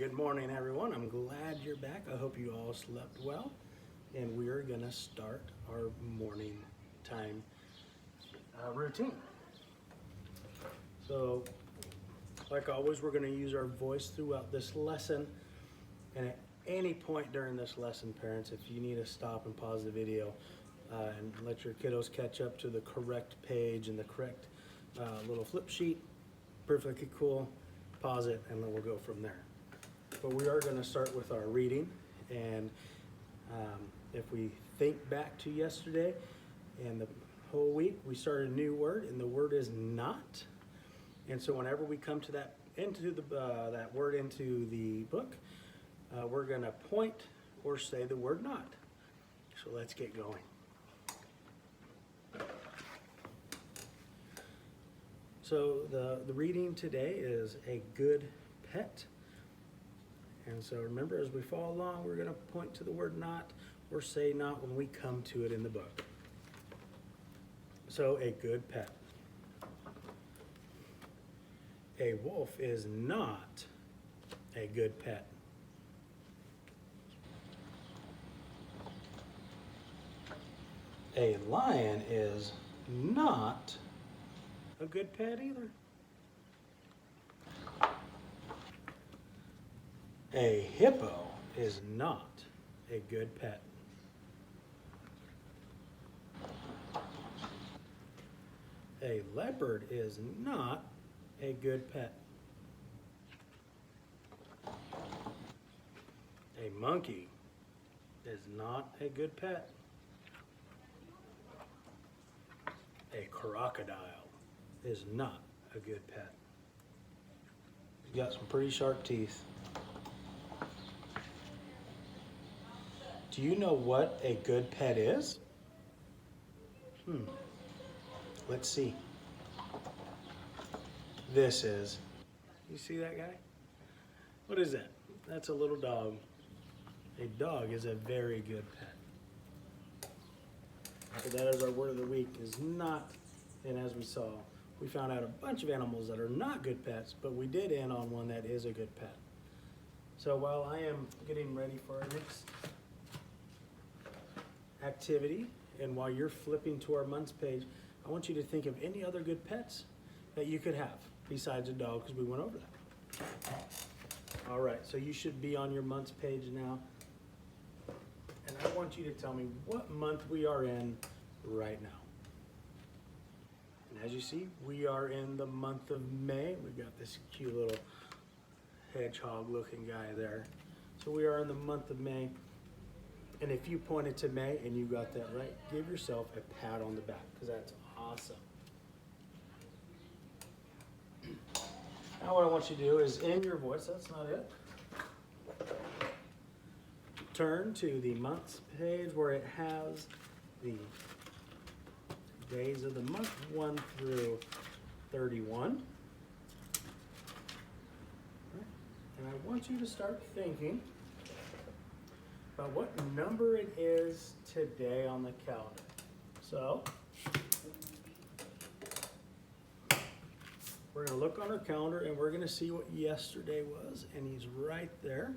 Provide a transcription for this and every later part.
Good morning, everyone. I'm glad you're back. I hope you all slept well. And we are going to start our morning time routine. So, like always, we're going to use our voice throughout this lesson. And at any point during this lesson, parents, if you need to stop and pause the video and let your kiddos catch up to the correct page and the correct little flip sheet, perfectly cool. Pause it, and then we'll go from there. But we are going to start with our reading, and if we think back to yesterday and the whole week, we started a new word, and the word is not. And so whenever we come to that that word into the book, we're going to point or say the word not. So let's get going. So the reading today is a good pet. And so remember, as we follow along, we're going to point to the word not or say not when we come to it in the book. So a good pet. A wolf is not a good pet. A lion is not a good pet either. A hippo is not a good pet. A leopard is not a good pet. A monkey is not a good pet. A crocodile is not a good pet. He's got some pretty sharp teeth. Do you know what a good pet is? Let's see. This is. You see that guy? What is that? That's a little dog. A dog is a very good pet. So that is our word of the week, is not. And as we saw, we found out a bunch of animals that are not good pets, but we did end on one that is a good pet. So while I am getting ready for our next activity, and while you're flipping to our months page, I want you to think of any other good pets that you could have besides a dog, because we went over that. All right, so you should be on your months page now, and I want you to tell me what month we are in right now. And as you see, we are in the month of May. We've got this cute little hedgehog looking guy there. So we are in the month of May. And if you pointed to May and you got that right, give yourself a pat on the back, because that's awesome. Now what I want you to do is, in your voice, that's not it, turn to the months page where it has the days of the month, 1 through 31. And I want you to start thinking about what number it is today on the calendar. So, we're going to look on our calendar and we're going to see what yesterday was, and he's right there.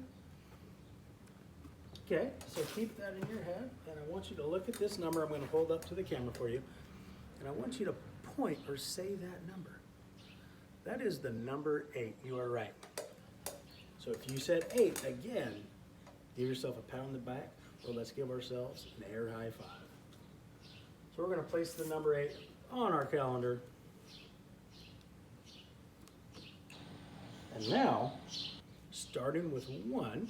Okay, so keep that in your head, and I want you to look at this number. I'm going to hold up to the camera for you, and I want you to point or say that number. That is the number 8. You are right. So if you said 8, again, give yourself a pat on the back, or let's give ourselves an air high five. So we're going to place the number 8 on our calendar. And now, starting with 1,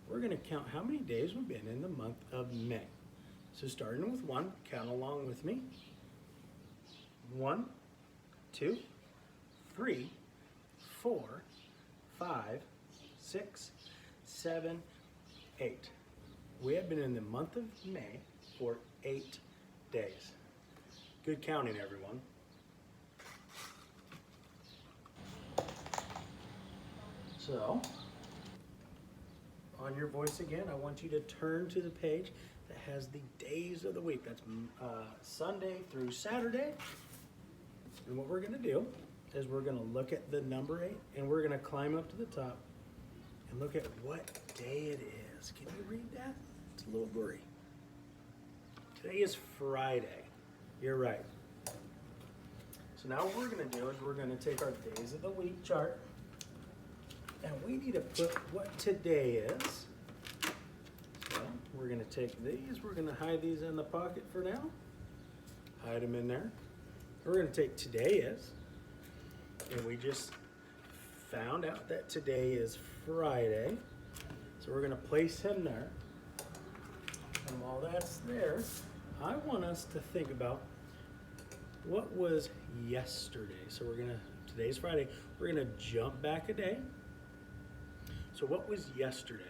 we're going to count how many days we've been in the month of May. So starting with 1, count along with me. 1, 2, 3, 4, 5, 6, 7, 8. We have been in the month of May for 8 days. Good counting, everyone. So, on your voice again, I want you to turn to the page that has the days of the week. That's Sunday through Saturday. And what we're going to do is we're going to look at the number 8, and we're going to climb up to the top, and look at what day it is. Can you read that? It's a little blurry. Today is Friday. You're right. So now what we're going to do is we're going to take our days of the week chart, and we need to put what today is. So we're going to take these, we're going to hide these in the pocket for now. Hide them in there. We're going to take today is, and we just found out that today is Friday. So we're going to place him there. And while that's there, I want us to think about what was yesterday. So today's Friday, we're gonna jump back a day. So what was yesterday?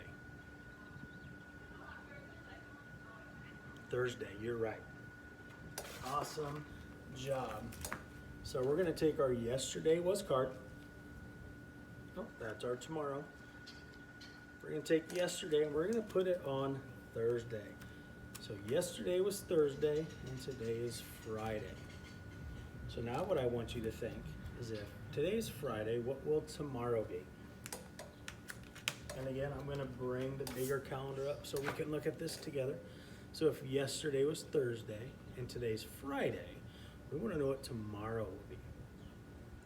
Thursday, you're right. Awesome job. So we're gonna take our yesterday was card. Oh, that's our tomorrow. We're gonna take yesterday and we're gonna put it on Thursday. So yesterday was Thursday and today is Friday. So now what I want you to think is, if today's Friday, what will tomorrow be? And again, I'm going to bring the bigger calendar up so we can look at this together. So if yesterday was Thursday and today's Friday, we want to know what tomorrow will be.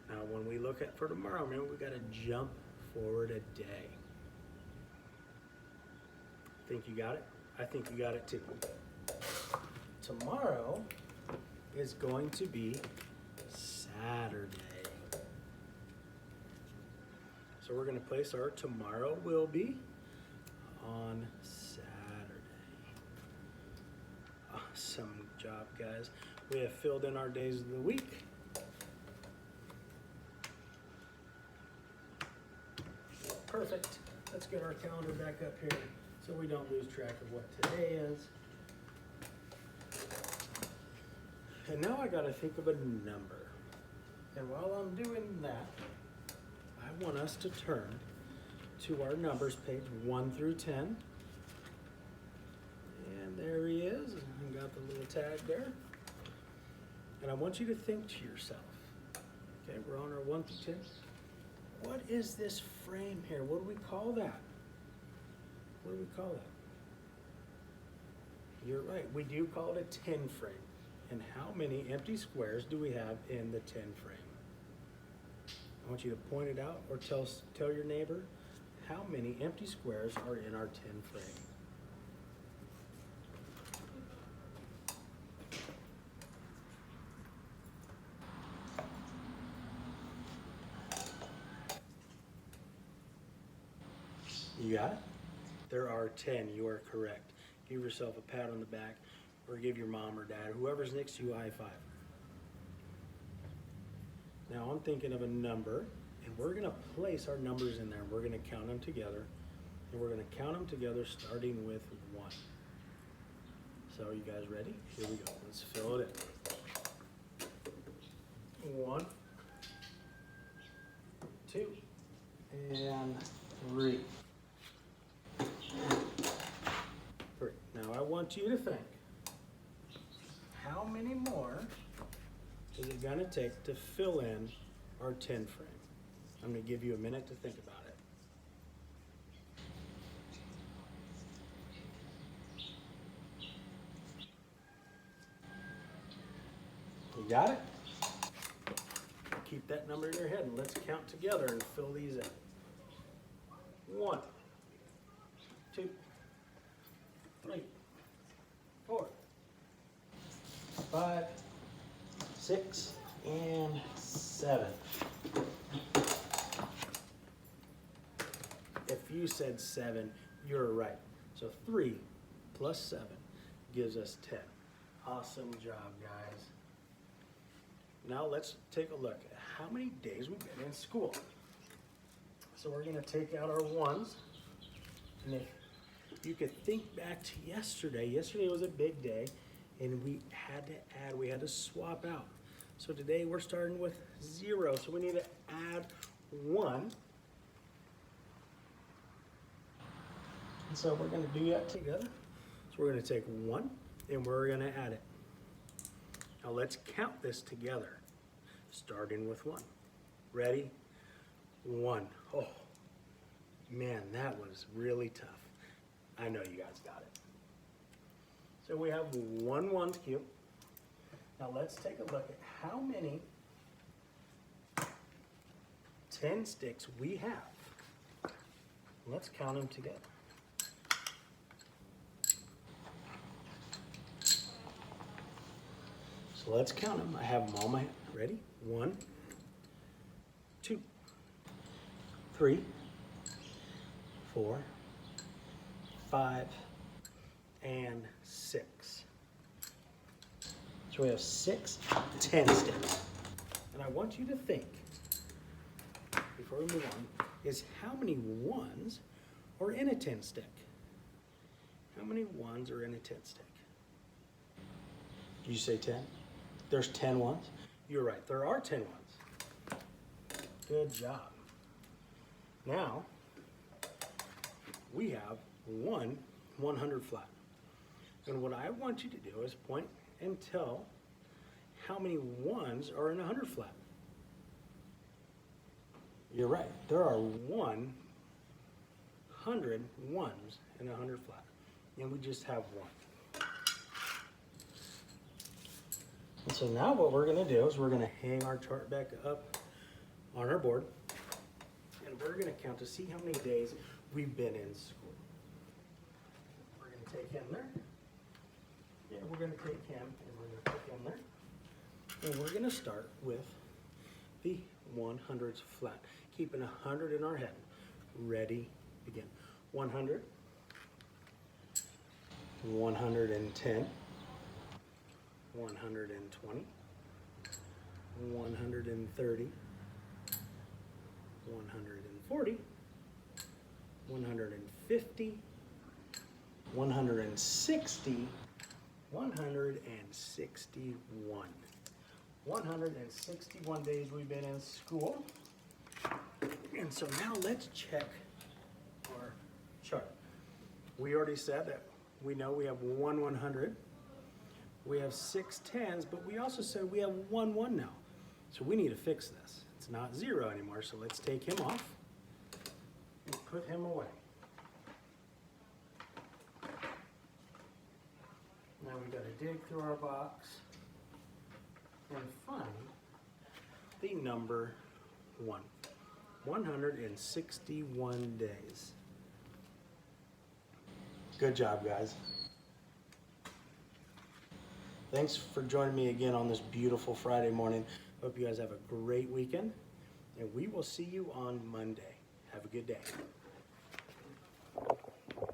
Now when we look at for tomorrow, remember we got to jump forward a day. Think you got it? I think you got it too. Tomorrow is going to be Saturday. So we're going to place our tomorrow will be on Saturday. Awesome job, guys. We have filled in our days of the week. Perfect. Let's get our calendar back up here so we don't lose track of what today is. And now I got to think of a number. And while I'm doing that, I want us to turn to our numbers page 1 through 10. And there he is. I got the little tag there. And I want you to think to yourself, okay, we're on our 1 through 10. What is this frame here? What do we call that? What do we call that? You're right, we do call it a 10 frame. And how many empty squares do we have in the 10 frame? I want you to point it out or tell your neighbor how many empty squares are in our 10 frame. You got it? There are 10, you are correct. Give yourself a pat on the back, or give your mom or dad, whoever's next to you, a high five. Now I'm thinking of a number, and we're gonna place our numbers in there. We're gonna count them together, and we're gonna count them together starting with 1. So you guys ready? Here we go, let's fill it in. 1, 2, and 3. Great. Now I want you to think, how many more is it gonna take to fill in our 10 frame? I'm gonna give you a minute to think about it. You got it? Keep that number in your head and let's count together and fill these in. 1, 2, 3, 4, 5, 6, and 7. If you said 7, you're right. So 3 plus 7 gives us 10. Awesome job, guys. Now let's take a look at how many days we've been in school. So we're going to take out our 1s. And if you could think back to yesterday. Yesterday was a big day, and we had to add, we had to swap out. So today we're starting with 0, so we need to add 1. And so we're going to do that together. So we're going to take 1, and we're going to add it. Now let's count this together, starting with 1. Ready? 1. Oh, Man, that was really tough. I know you guys got it. So we have one ones cube. Now let's take a look at how many 10 sticks we have. Let's count them together. So let's count them. I have them all my ready. 1, 2, 3, 4, 5, and 6. So we have 6 10 sticks. And I want you to think, before we move on, is how many ones are in a 10 stick? How many ones are in a 10 stick? Did you say 10? There's 10 ones? You're right, there are 10 ones. Good job. Now, we have one 100 flat. And what I want you to do is point and tell how many ones are in a 100 flat. You're right, there are 100 ones in a 100 flat. And we just have one. And so now what we're gonna do is we're gonna hang our chart back up on our board, and we're gonna count to see how many days we've been in school. We're gonna take him there. Yeah, we're gonna take him and we're gonna put him there. And we're gonna start with the 100s flat, keeping 100 in our head. Ready, begin. 100, 110, 120, 130, 140, 150, 160, 161. 161 days we've been in school. And so now let's check our chart. We already said that we know we have one 100. We have 6 10s, but we also said we have 1 1 now. So we need to fix this. It's not 0 anymore, so let's take him off and put him away. Now we got to dig through our box and find the number 1. 161 days. Good job, guys. Thanks for joining me again on this beautiful Friday morning. Hope you guys have a great weekend, and we will see you on Monday. Have a good day.